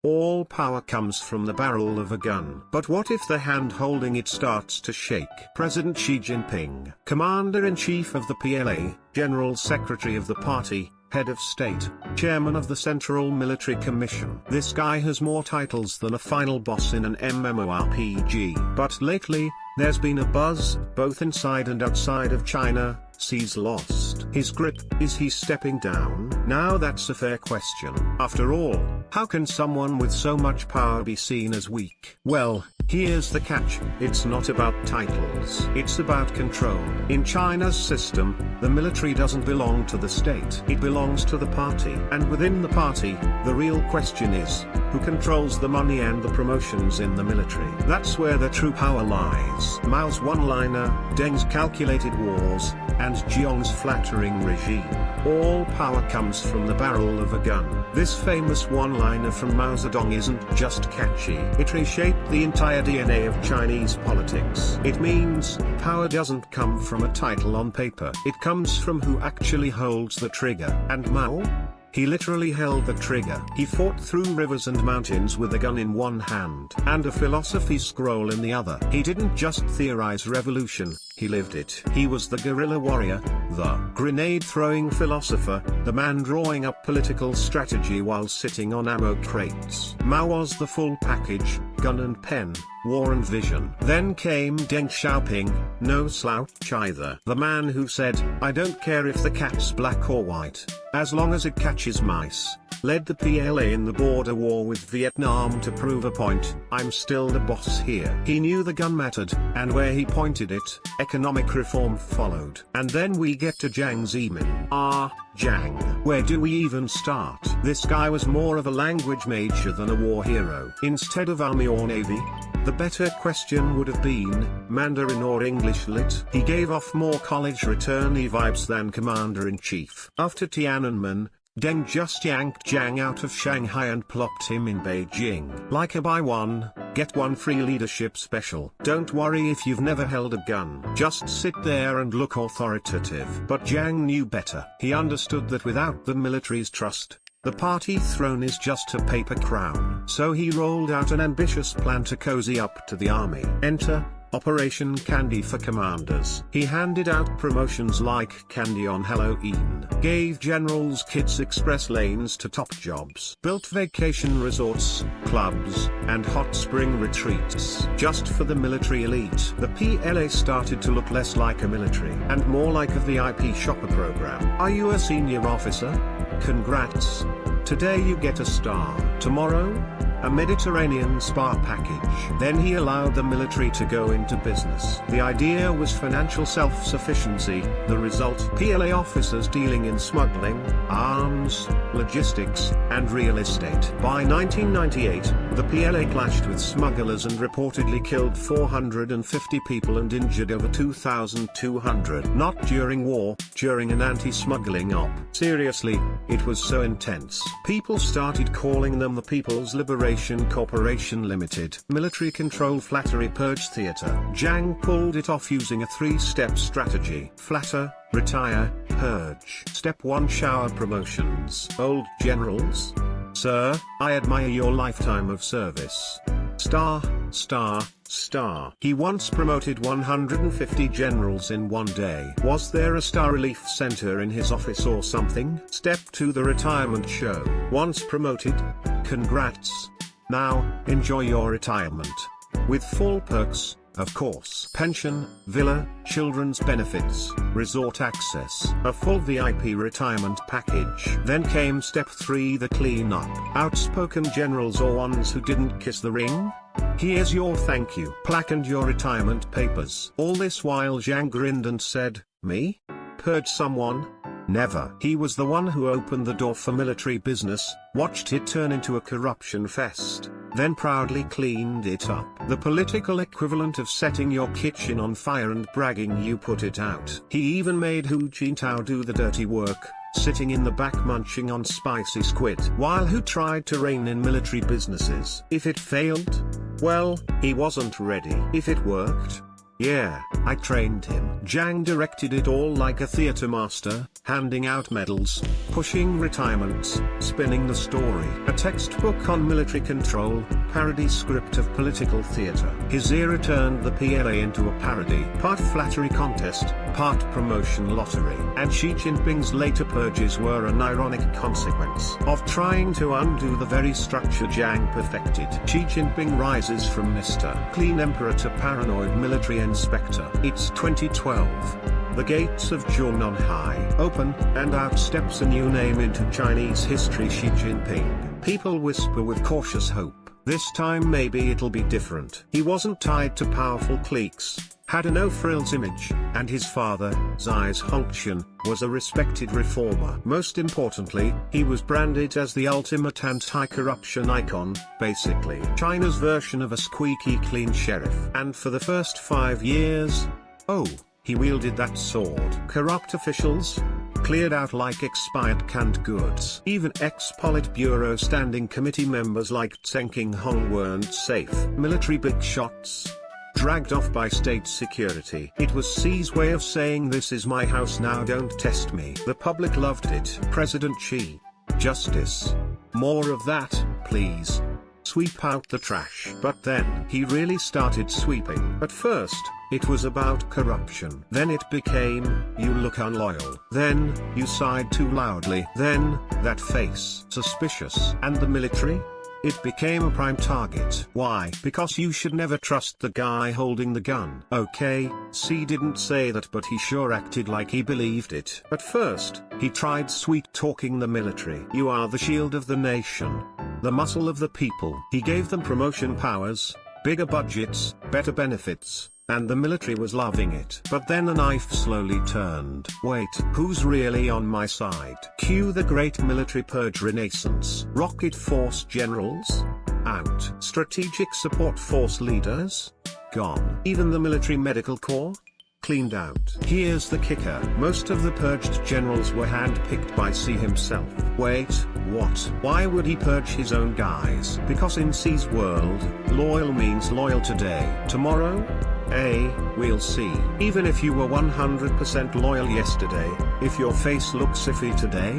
All power comes from the barrel of a gun. But what if the hand holding it starts to shake? President Xi Jinping, Commander-in-Chief of the PLA, General Secretary of the party, Head of State, Chairman of the Central Military Commission. This guy has more titles than a final boss in an MMORPG. But lately, there's been a buzz, both inside and outside of China. Xi's lost his grip. Is he stepping down? Now that's a fair question. After all, how can someone with so much power be seen as weak? Well, here's the catch. It's not about titles. It's about control. In China's system, the military doesn't belong to the state. It belongs to the party. And within the party, the real question is, who controls the money and the promotions in the military? That's where the true power lies. Mao's one-liner, Deng's calculated wars, and Jiang's flattering regime. All power comes from the barrel of a gun. This famous one-liner from Mao Zedong isn't just catchy. It reshaped the entire DNA of Chinese politics. It means, power doesn't come from a title on paper. It comes from who actually holds the trigger. And Mao? He literally held the trigger. He fought through rivers and mountains with a gun in one hand and a philosophy scroll in the other. He didn't just theorize revolution, he lived it. He was the guerrilla warrior, the grenade-throwing philosopher, the man drawing up political strategy while sitting on ammo crates. Mao was the full package, gun and pen, war and vision. Then came Deng Xiaoping, no slouch either. The man who said, I don't care if the cat's black or white, as long as it catches mice. Led the PLA in the border war with Vietnam to prove a point, I'm still the boss here. He knew the gun mattered, and where he pointed it, economic reform followed. And then we get to Jiang Zemin. Jiang. Where do we even start? This guy was more of a language major than a war hero. Instead of army or navy, the better question would have been, Mandarin or English lit? He gave off more college returnee vibes than Commander-in-Chief. After Tiananmen, Deng just yanked Jiang out of Shanghai and plopped him in Beijing. Like a buy one, get one free leadership special. Don't worry if you've never held a gun. Just sit there and look authoritative. But Jiang knew better. He understood that without the military's trust, the party throne is just a paper crown. So he rolled out an ambitious plan to cozy up to the army. Enter Operation Candy for commanders. He handed out promotions like candy on Halloween, gave generals kids express lanes to top jobs, built vacation resorts, clubs, and hot spring retreats just for the military elite. The PLA started to look less like a military and more like a VIP shopper program. Are you a senior officer? Congrats. Today you get a star. Tomorrow, a Mediterranean spa package. Then he allowed the military to go into business. The idea was financial self-sufficiency. The result, PLA officers dealing in smuggling, arms, logistics, and real estate. By 1998, the PLA clashed with smugglers and reportedly killed 450 people and injured over 2,200. Not during war, during an anti-smuggling op. Seriously, it was so intense. People started calling them the People's Liberation Corporation Limited. Military control flattery purge theater. Jiang pulled it off using a three-step strategy. Flatter, retire, purge. Step 1: shower promotions. Old generals? Sir, I admire your lifetime of service. Star, star, star. He once promoted 150 generals in one day. Was there a star relief center in his office or something? Step 2: the retirement show. Once promoted? Congrats. Now, enjoy your retirement. With full perks, of course. Pension, villa, children's benefits, resort access, a full VIP retirement package. Then came step 3: the clean up. Outspoken generals or ones who didn't kiss the ring? Here's your thank you plaque and your retirement papers. All this while Jiang grinned and said, me? Purge someone? Never. He was the one who opened the door for military business, watched it turn into a corruption fest, then proudly cleaned it up. The political equivalent of setting your kitchen on fire and bragging you put it out. He even made Hu Jintao do the dirty work, sitting in the back munching on spicy squid, while Hu tried to rein in military businesses. If it failed, well, he wasn't ready. If it worked, Yeah, I trained him. Jiang directed it all like a theater master, handing out medals, pushing retirements, spinning the story. A textbook on military control, parody script of political theater. His era turned the PLA into a parody, part flattery contest, part promotion lottery. And Xi Jinping's later purges were an ironic consequence of trying to undo the very structure Jiang perfected. Xi Jinping rises from Mr. Clean Emperor to paranoid military inspector. It's 2012. The gates of Zhongnanhai open, and out steps a new name into Chinese history, Xi Jinping. People whisper with cautious hope, this time maybe it'll be different. He wasn't tied to powerful cliques, had a no-frills image, and his father, Xi Jinping, was a respected reformer. Most importantly, he was branded as the ultimate anti-corruption icon, basically China's version of a squeaky clean sheriff. And for the first 5 years, he wielded that sword. Corrupt officials cleared out like expired canned goods. Even ex-Politburo standing committee members like Zheng Qinghong weren't safe. Military big shots dragged off by state security. It was Xi's way of saying, this is my house now, don't test me. The public loved it. President Xi. Justice. More of that, please. Sweep out the trash. But then, he really started sweeping. At first, it was about corruption. Then it became, you look unloyal. Then, you sighed too loudly. Then, that face. Suspicious. And the military? It became a prime target. Why? Because you should never trust the guy holding the gun. Okay, Xi didn't say that, but he sure acted like he believed it. At first, he tried sweet-talking the military. You are the shield of the nation, the muscle of the people. He gave them promotion powers, bigger budgets, better benefits, and the military was loving it. But then the knife slowly turned. Wait, who's really on my side? Cue the great military purge renaissance. Rocket force generals? Out. Strategic support force leaders? Gone. Even the military medical corps? Cleaned out. Here's the kicker. Most of the purged generals were handpicked by Xi himself. Wait, what? Why would he purge his own guys? Because in Xi's world, loyal means loyal today. Tomorrow? We'll see. Even if you were 100% loyal yesterday, if your face looks iffy today,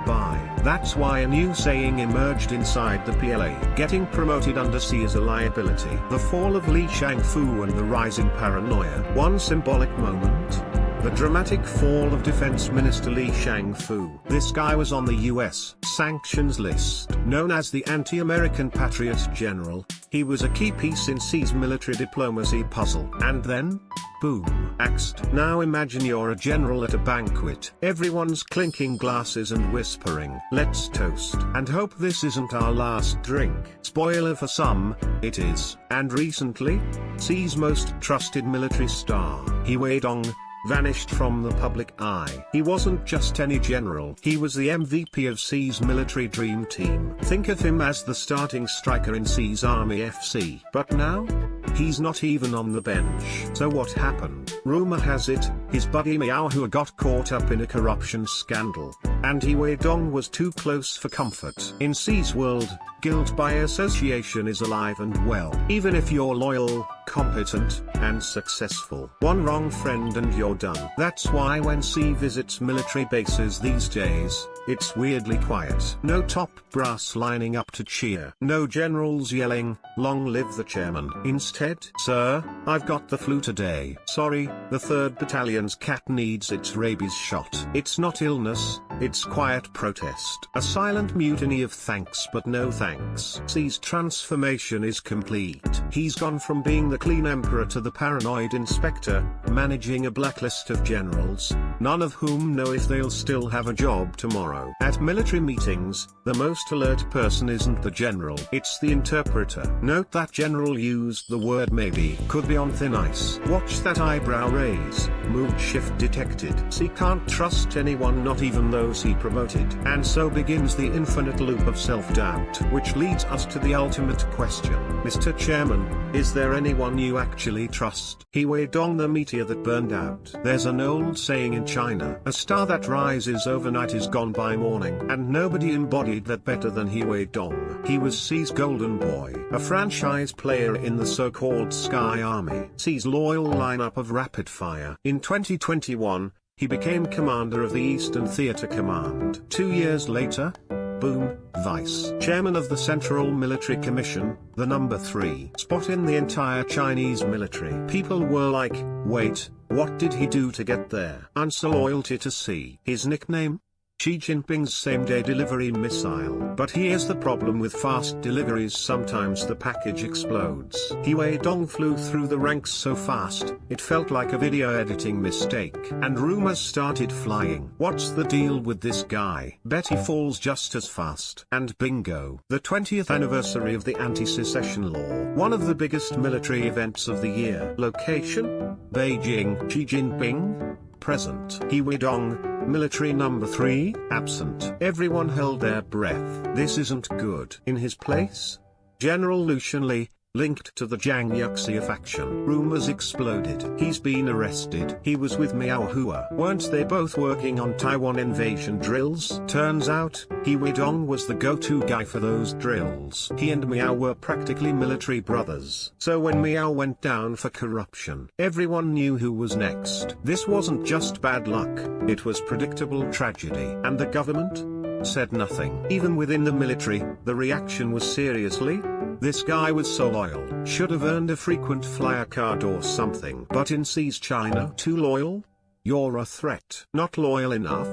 bye. That's why a new saying emerged inside the PLA. Getting promoted under Xi is a liability. The fall of Li Shangfu and the rising paranoia. One symbolic moment. The dramatic fall of Defense Minister Li Shangfu. This guy was on the US sanctions list. Known as the anti-American patriot general, he was a key piece in Xi's military diplomacy puzzle. And then, boom, axed. Now imagine you're a general at a banquet. Everyone's clinking glasses and whispering, let's toast, and hope this isn't our last drink. Spoiler for some, it is. And recently, Xi's most trusted military star, He Weidong, vanished from the public eye. He wasn't just any general. He was the MVP of Xi's military dream team. Think of him as the starting striker in Xi's Army FC. But now? He's not even on the bench. So what happened? Rumor has it, his buddy Mao Zedong got caught up in a corruption scandal, and He Weidong was too close for comfort. In Xi's world, guilt by association is alive and well. Even if you're loyal, competent, and successful. One wrong friend and you're done. That's why when Xi visits military bases these days, it's weirdly quiet. No top brass lining up to cheer. No generals yelling, long live the chairman. Instead, sir, I've got the flu today. Sorry, the 3rd Battalion's cat needs its rabies shot. It's not illness, it's quiet protest. A silent mutiny of thanks but no thanks. Xi's transformation is complete. He's gone from being the clean emperor to the paranoid inspector, managing a blacklist of generals, none of whom know if they'll still have a job tomorrow. At military meetings, the most alert person isn't the general, it's the interpreter. Note that general used the word maybe. Could be on thin ice. Watch that eyebrow raise. Mood shift detected. Xi can't trust anyone, not even those he promoted. And so begins the infinite loop of self-doubt, which leads us to the ultimate question. Mr. Chairman, is there anyone you actually trust? He Weidong, the meteor that burned out. There's an old saying in China. A star that rises overnight is gone by morning, and nobody embodied that better than He Weidong. He was Xi's golden boy, a franchise player in the so-called Sky Army, Xi's loyal lineup of rapid fire. In 2021, he became commander of the Eastern Theater Command. 2 years later, boom, vice chairman of the Central Military Commission, the number 3 spot in the entire Chinese military. People were like, wait, what did he do to get there? Answer: loyalty to Xi. His nickname? Xi Jinping's same-day delivery missile. But here's the problem with fast deliveries: sometimes the package explodes. He Weidong flew through the ranks so fast, it felt like a video editing mistake. And rumors started flying. What's the deal with this guy? Bet he falls just as fast. And bingo. The 20th anniversary of the anti-secession law. One of the biggest military events of the year. Location? Beijing. Xi Jinping? Present. He Weidong, military number 3, absent. Everyone held their breath. This isn't good. In his place? General Lucian Li, linked to the Zhang Yuxia faction. Rumors exploded. He's been arrested. He was with Miao Hua. Weren't they both working on Taiwan invasion drills? Turns out, He Weidong was the go-to guy for those drills. He and Miao were practically military brothers. So when Miao went down for corruption, everyone knew who was next. This wasn't just bad luck, it was predictable tragedy. And the government? Said nothing. Even within the military, the reaction was seriously? This guy was so loyal, should have earned a frequent flyer card or something. But in Xi's China, too loyal? You're a threat. Not loyal enough?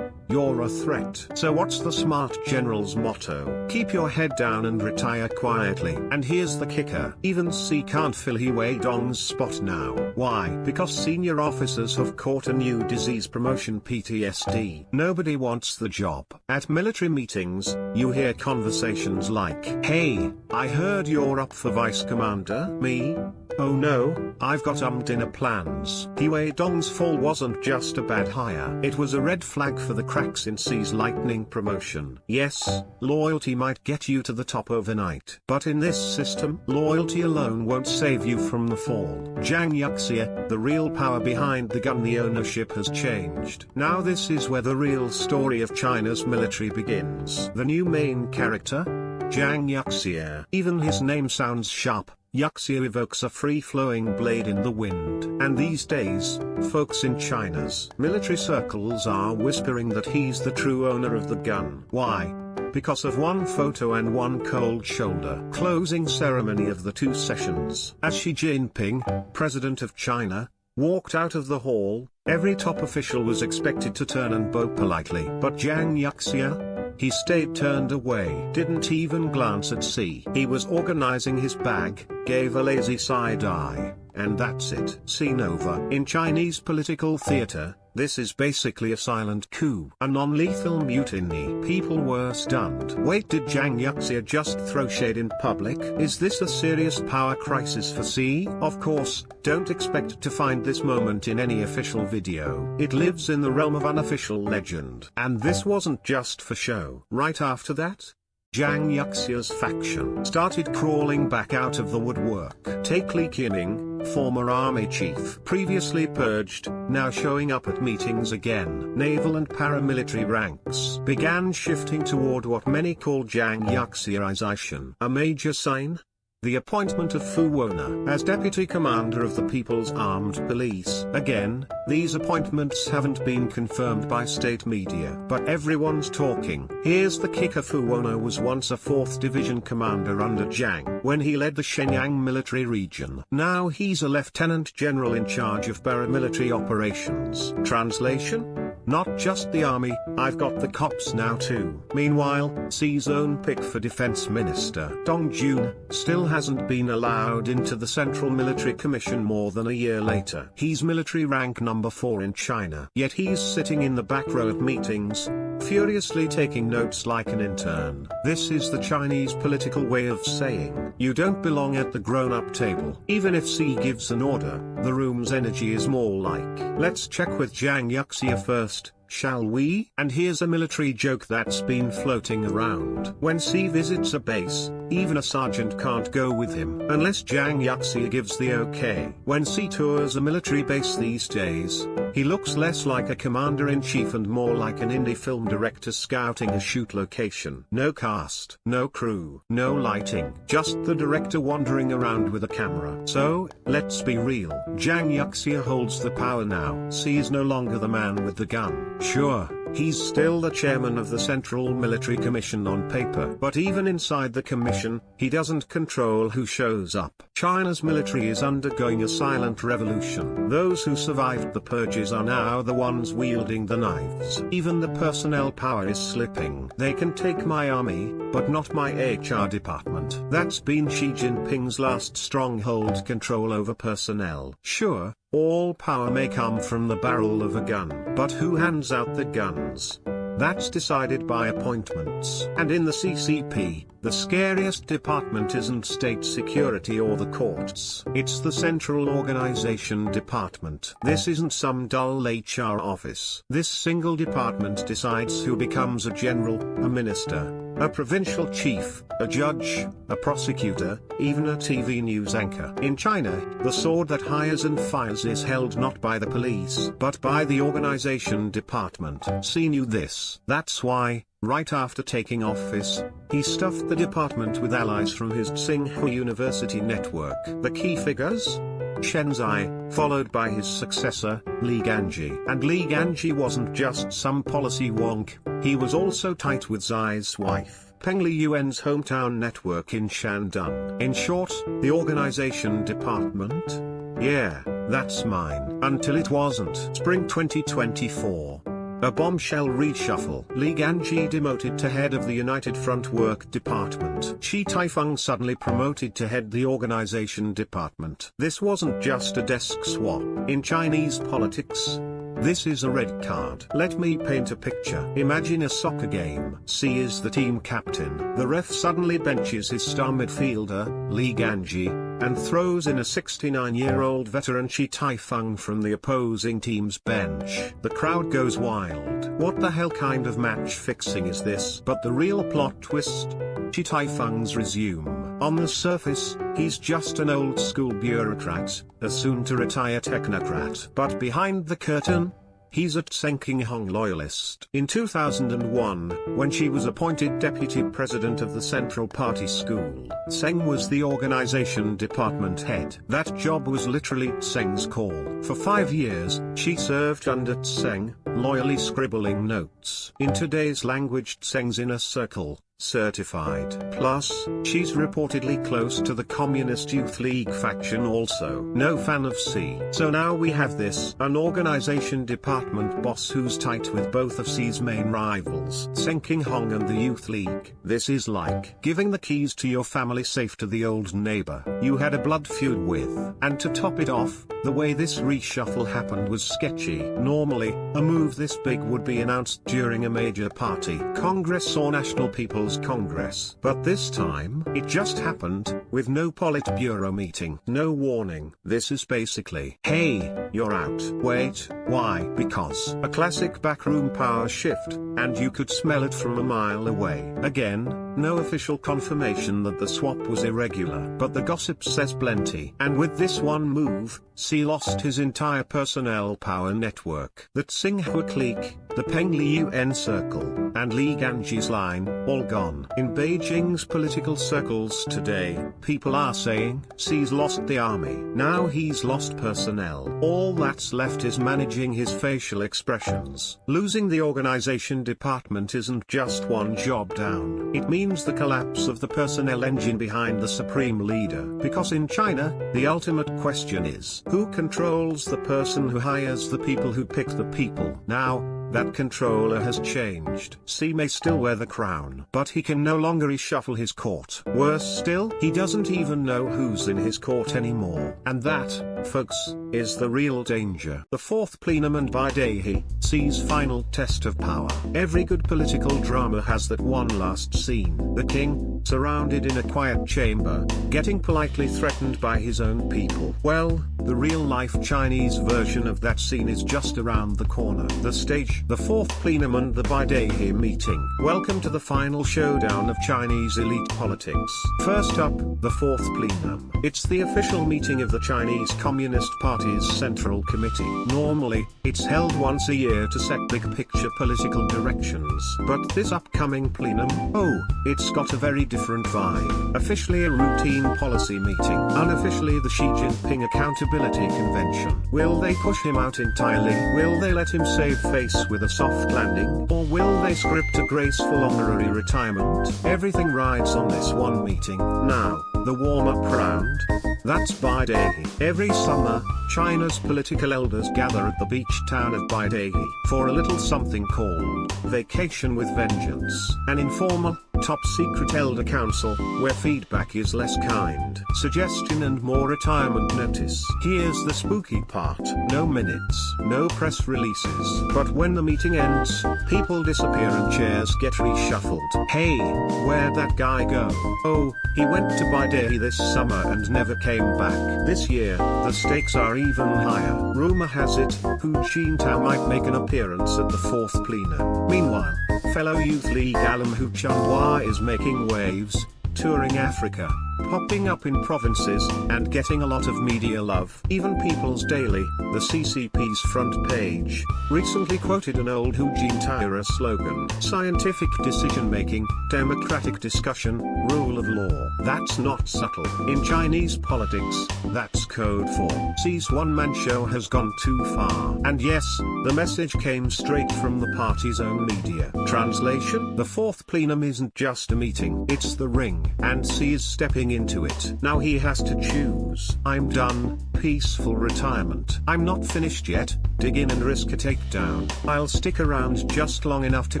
You're a threat. So what's the smart general's motto? Keep your head down and retire quietly. And here's the kicker. Even Xi can't fill He Weidong's spot now. Why? Because senior officers have caught a new disease: promotion PTSD. Nobody wants the job. At military meetings, you hear conversations like, "Hey, I heard you're up for vice commander." Me? Oh no, I've got dinner plans. He Weidong's fall wasn't just a bad hire. It was a red flag for the cracks in Xi's lightning promotion. Yes, loyalty might get you to the top overnight. But in this system, loyalty alone won't save you from the fall. Zhang Yuxia, the real power behind the gun, the ownership has changed. Now this is where the real story of China's military begins. The new main character? Zhang Yuxia. Even his name sounds sharp. Yuxia evokes a free-flowing blade in the wind. And these days, folks in China's military circles are whispering that he's the true owner of the gun. Why? Because of one photo and one cold shoulder. Closing ceremony of the 2 sessions. As Xi Jinping, president of China, walked out of the hall, every top official was expected to turn and bow politely. But Zhang Yuxia? He stayed turned away, didn't even glance at Xi. He was organizing his bag, gave a lazy side eye, and that's it. Scene over. In Chinese political theater, this is basically a silent coup. A non-lethal mutiny. People were stunned. Wait, did Zhang Yuxia just throw shade in public? Is this a serious power crisis for Xi? Of course, don't expect to find this moment in any official video. It lives in the realm of unofficial legend. And this wasn't just for show. Right after that, Zhang Yuxia's faction started crawling back out of the woodwork. Take Li Qining, former army chief, previously purged, now showing up at meetings again. Naval and paramilitary ranks began shifting toward what many call Zhang Yuxiaization. A major sign? The appointment of Fu Wona as deputy commander of the People's Armed Police. Again, these appointments haven't been confirmed by state media, but everyone's talking. Here's the kicker: Fu Wona was once a 4th Division commander under Zhang when he led the Shenyang military region. Now he's a lieutenant general in charge of paramilitary operations. Translation? Not just the army, I've got the cops now too. Meanwhile, Xi's own pick for defense minister, Dong Jun, still hasn't been allowed into the Central Military Commission more than a year later. He's military rank number 4 in China. Yet he's sitting in the back row at meetings, furiously taking notes like an intern. This is the Chinese political way of saying, you don't belong at the grown-up table. Even if Xi gives an order, the room's energy is more like, let's check with Zhang Yuxia first. shall we? And here's a military joke that's been floating around. When Xi visits a base, even a sergeant can't go with him unless Zhang Yuxi gives the okay. When Xi tours a military base these days, he looks less like a commander-in-chief and more like an indie film director scouting a shoot location. No cast, no crew, no lighting, just the director wandering around with a camera. So, let's be real. Zhang Yuxi holds the power now. Xi is no longer the man with the gun. Sure, he's still the chairman of the Central Military Commission on paper. But even inside the commission, he doesn't control who shows up. China's military is undergoing a silent revolution. Those who survived the purges are now the ones wielding the knives. Even the personnel power is slipping. They can take my army, but not my HR department. That's been Xi Jinping's last stronghold: control over personnel. Sure, all power may come from the barrel of a gun, but who hands out the guns? That's decided by appointments. And in the CCP, the scariest department isn't state security or the courts. It's the Central Organization Department. This isn't some dull HR office. This single department decides who becomes a general, a minister, a provincial chief, a judge, a prosecutor, even a TV news anchor. In China, the sword that hires and fires is held not by the police, but by the Organization Department. Xi knew this. That's why, right after taking office, he stuffed the department with allies from his Tsinghua University network. The key figures? Chen Zai, followed by his successor, Li Ganji. And Li Ganji wasn't just some policy wonk, he was also tight with Zai's wife, Peng Liyuan's hometown network in Shandong. In short, the Organization Department? Yeah, that's mine. Until it wasn't. Spring 2024. A bombshell reshuffle. Li Ganji demoted to head of the United Front Work Department. Shi Taifeng suddenly promoted to head the Organization Department. This wasn't just a desk swap. In Chinese politics, this is a red card. Let me paint a picture. Imagine a soccer game. Xi is the team captain. The ref suddenly benches his star midfielder, Li Ganji, and throws in a 69-year-old veteran Shi Taifeng from the opposing team's bench. The crowd goes wild. What the hell kind of match fixing is this? But the real plot twist? Shi Taifeng's resume. On the surface, he's just an old-school bureaucrat, a soon-to-retire technocrat. But behind the curtain, he's a Tseng King-hong loyalist. In 2001, when she was appointed deputy president of the Central Party School, Tseng was the organization department head. That job was literally Tseng's call. For 5 years, she served under Tseng, loyally scribbling notes. In today's language, Tseng's inner circle. Certified. Plus, she's reportedly close to the Communist Youth League faction also. No fan of Xi. So now we have this, an organization department boss who's tight with both of Xi's main rivals, Tseng King-hong and the Youth League. This is like giving the keys to your family safe to the old neighbor you had a blood feud with. And to top it off, the way this reshuffle happened was sketchy. Normally, a move this big would be announced during a major party congress or National People's Congress. But this time, it just happened, with no Politburo meeting, no warning. This is basically, hey, you're out. Wait, why? Because a classic backroom power shift, and you could smell it from a mile away. Again, no official confirmation that the swap was irregular, but the gossip says plenty. And with this one move, Xi lost his entire personnel power network. The Tsinghua clique, the Peng Liyuan circle, and Li Ganji's line, all gone. In Beijing's political circles today, people are saying, Xi's lost the army. Now he's lost personnel. All that's left is managing his facial expressions. Losing the organization department isn't just one job down. It means the collapse of the personnel engine behind the supreme leader. Because in China, the ultimate question is, who controls the person who hires the people who pick the people? Now, that controller has changed. Xi may still wear the crown, but he can no longer reshuffle his court. Worse still, he doesn't even know who's in his court anymore. And that, folks, is the real danger. The fourth plenum and Beidaihe, Xi's final test of power. Every good political drama has that one last scene. The king, surrounded in a quiet chamber, getting politely threatened by his own people. Well, the real-life Chinese version of that scene is just around the corner. The stage, the fourth plenum and the Beidaihe meeting. Welcome to the final showdown of Chinese elite politics. First up, the fourth plenum. It's the official meeting of the Chinese Communist Party's Central Committee. Normally, it's held once a year to set big-picture political directions. But this upcoming plenum, oh, it's got a very different vibe. Officially a routine policy meeting. Unofficially the Xi Jinping Accountability Convention. Will they push him out entirely? Will they let him save face with a soft landing? Or will they script a graceful honorary retirement? Everything rides on this one meeting. Now, the warm-up round. That's Beidaihe. Every summer, China's political elders gather at the beach town of Beidaihe for a little something called Vacation with Vengeance. An informal, top-secret elder council, where feedback is less kind, suggestion and more retirement notice. Here's the spooky part. No minutes, no press releases. But when the meeting ends, people disappear and chairs get reshuffled. Hey, where'd that guy go? Oh, he went to Beidaihe this summer and never came back. This year, the stakes are even higher. Rumor has it, Hu Jintao might make an appearance at the fourth plenum. Meanwhile, fellow youth league alum Hu Chunhua is making waves, touring Africa, popping up in provinces, and getting a lot of media love. Even People's Daily, the CCP's front page, recently quoted an old Hu Jintao slogan: scientific decision-making, democratic discussion, rule of law. That's not subtle. In Chinese politics, that's code for Xi's one-man show has gone too far. And yes, the message came straight from the party's own media. Translation: the fourth plenum isn't just a meeting, it's the ring, and Xi is stepping into it. Now he has to choose. I'm done, peaceful retirement. I'm not finished yet, dig in and risk a takedown. I'll stick around just long enough to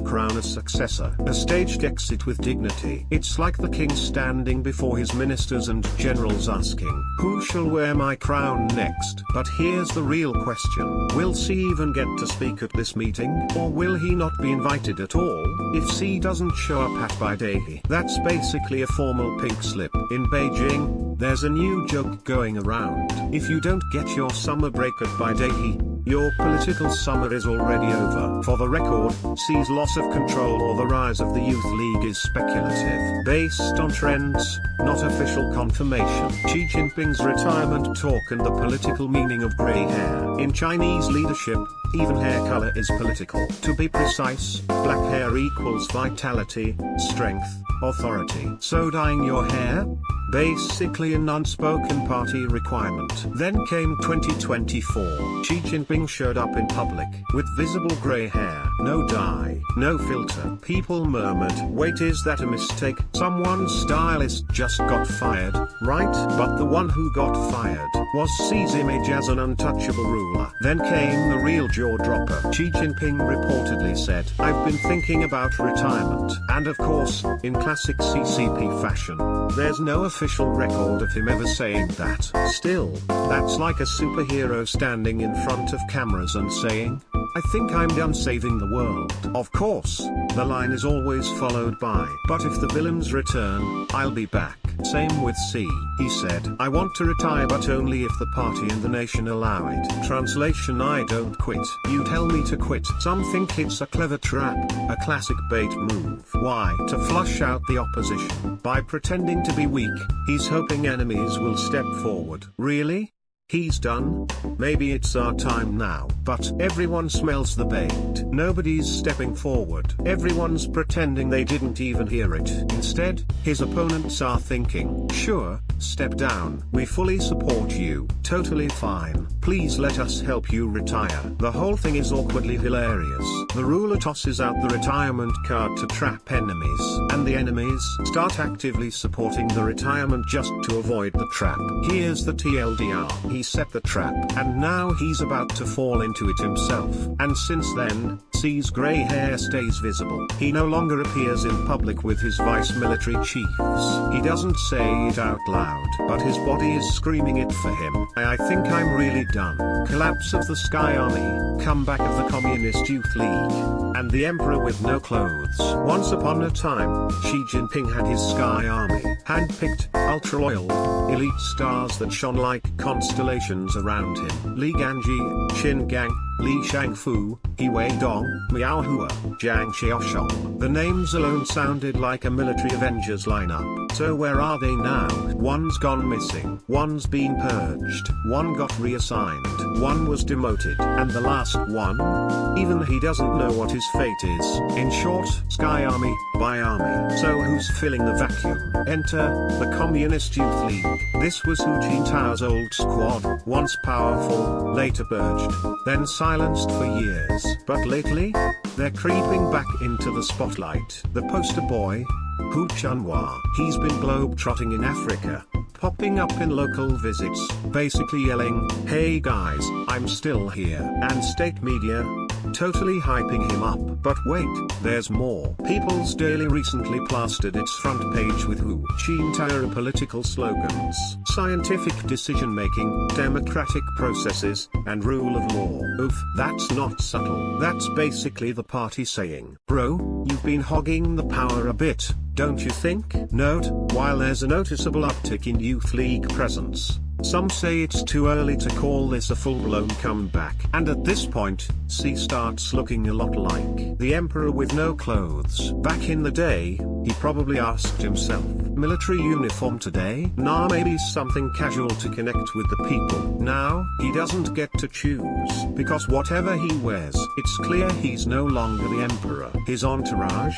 crown a successor. A staged exit with dignity. It's like the king standing before his ministers and generals asking, who shall wear my crown next? But here's the real question. Will Xi even get to speak at this meeting? Or will he not be invited at all? If Xi doesn't show up at Beidaihe, that's basically a formal pink slip. In Beijing, there's a new joke going around. If you don't get your summer break at Beidaihe, your political summer is already over. For the record, Xi's loss of control or the rise of the Youth League is speculative, based on trends, not official confirmation. Xi Jinping's retirement talk and the political meaning of grey hair. In Chinese leadership, even hair color is political. To be precise, black hair equals vitality, strength, authority. So dyeing your hair? Basically an unspoken party requirement. Then came 2024. Xi Jinping showed up in public, with visible grey hair, no dye, no filter. People murmured, wait, is that a mistake? Someone's stylist just got fired, right? But the one who got fired was Xi's image as an untouchable ruler. Then came the real jaw-dropper. Xi Jinping reportedly said, I've been thinking about retirement. And of course, in classic CCP fashion, there's no official record of him ever saying that. Still, that's like a superhero standing in front of cameras and saying, I think I'm done saving the world. Of course, the line is always followed by, but if the villains return, I'll be back. Same with Xi. He said, I want to retire but only if the party and the nation allow it. Translation: I don't quit. You tell me to quit. Some think it's a clever trap, a classic bait move. Why? To flush out the opposition. By pretending to be weak, he's hoping enemies will step forward. Really? He's done? Maybe it's our time now. But everyone smells the bait. Nobody's stepping forward. Everyone's pretending they didn't even hear it. Instead, his opponents are thinking, sure, step down. We fully support you. Totally fine. Please let us help you retire. The whole thing is awkwardly hilarious. The ruler tosses out the retirement card to trap enemies. And the enemies start actively supporting the retirement just to avoid the trap. Here's the TLDR. He set the trap, and now he's about to fall into it himself. And since then, Xi's grey hair stays visible. He no longer appears in public with his vice military chiefs. He doesn't say it out loud. loud, but his body is screaming it for him. I think I'm really done. Collapse of the Sky Army, comeback of the Communist Youth League, and the Emperor with no clothes. Once upon a time, Xi Jinping had his Sky Army, handpicked, ultra-loyal, elite stars that shone like constellations around him. Li Ganji, Qin Gang, Li Shangfu, He Weidong, Miao Hua, Zhang Xiaoshong. The names alone sounded like a military Avengers lineup. So where are they now? One's gone missing, one's been purged, one got reassigned, one was demoted, and the last one? Even he doesn't know what his fate is. In short, Sky Army, by army. So who's filling the vacuum? Enter, the Communist Youth League. This was Hu Jintao's old squad, once powerful, later purged, then silenced for years. But lately, they're creeping back into the spotlight. The poster boy, Hu Chunhua. He's been globe-trotting in Africa, popping up in local visits, basically yelling, "Hey guys, I'm still here," and state media, totally hyping him up. But wait, there's more. People's Daily recently plastered its front page with Hu Jintao political slogans, scientific decision-making, democratic processes, and rule of law. Oof, that's not subtle. That's basically the party saying, bro, you've been hogging the power a bit, don't you think? Note, while there's a noticeable uptick in Youth League presence, some say it's too early to call this a full-blown comeback. And at this point, Xi starts looking a lot like the Emperor with no clothes. Back in the day, he probably asked himself, military uniform today? Nah, maybe something casual to connect with the people. Now, he doesn't get to choose, because whatever he wears, it's clear he's no longer the Emperor. His entourage?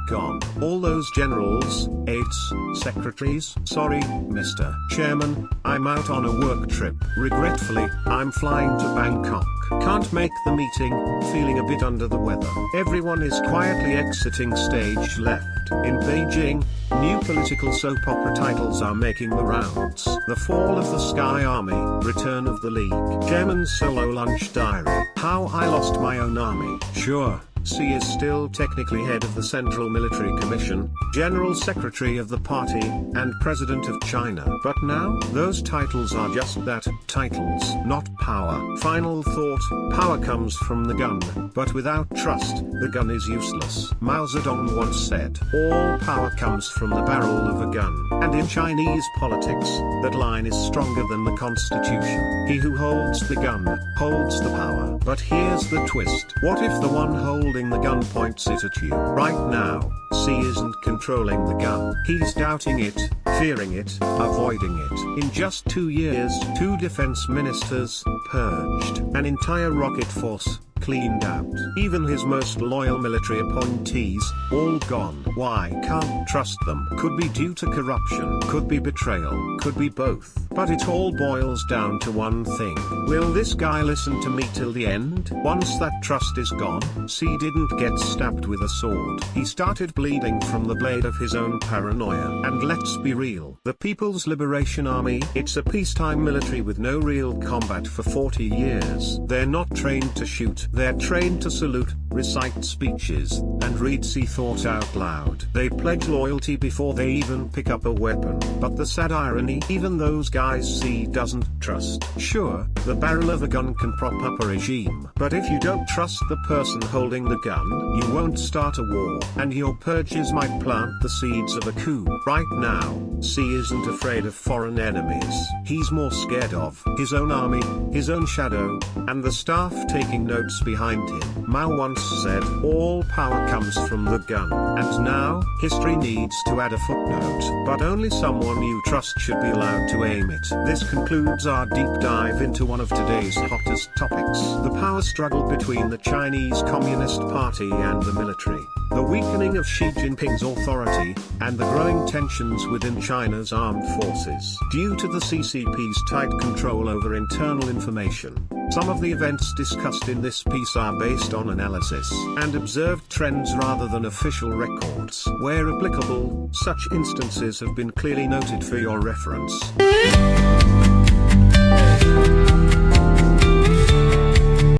Gone. All those generals, aides, secretaries. Sorry, Mr. Chairman, I'm out on a work trip. Regretfully, I'm flying to Bangkok. Can't make the meeting, feeling a bit under the weather. Everyone is quietly exiting stage left. In Beijing, new political soap opera titles are making the rounds. The Fall of the Sky Army, Return of the League, Chairman's Solo Lunch Diary, How I Lost My Own Army. Sure, Xi is still technically head of the Central Military Commission, General Secretary of the party, and President of China. But now, those titles are just that, titles, not power. Final thought, power comes from the gun, but without trust, the gun is useless. Mao Zedong once said, all power comes from the barrel of a gun. And in Chinese politics, that line is stronger than the constitution. He who holds the gun, holds the power. But here's the twist. What if the one holding the gun points it at you? Right now, Xi isn't controlling the gun. He's doubting it, fearing it, avoiding it. In just 2 years, 2 defense ministers, purged, an entire rocket force, cleaned out. Even his most loyal military appointees, all gone. Why? Can't trust them. Could be due to corruption, could be betrayal, could be both. But it all boils down to one thing. Will this guy listen to me till the end? Once that trust is gone, Xi didn't get stabbed with a sword. He started bleeding from the blade of his own paranoia. And let's be real. The People's Liberation Army, it's a peacetime military with no real combat for 40 years. They're not trained to shoot. They're trained to salute, recite speeches, and read Xi thought out loud. They pledge loyalty before they even pick up a weapon. But the sad irony, even those guys Xi doesn't trust. Sure, the barrel of a gun can prop up a regime. But if you don't trust the person holding the gun, you won't start a war. And your purges might plant the seeds of a coup. Right now, Xi isn't afraid of foreign enemies. He's more scared of his own army, his own shadow, and the staff taking notes behind him. Mao once said, all power comes from the gun. And now, history needs to add a footnote. But only someone you trust should be allowed to aim it. This concludes our deep dive into one of today's hottest topics. The power struggle between the Chinese Communist Party and the military. The weakening of Xi Jinping's authority, and the growing tensions within China's armed forces. Due to the CCP's tight control over internal information, some of the events discussed in this piece are based on analysis and observed trends rather than official records. Where applicable, such instances have been clearly noted for your reference.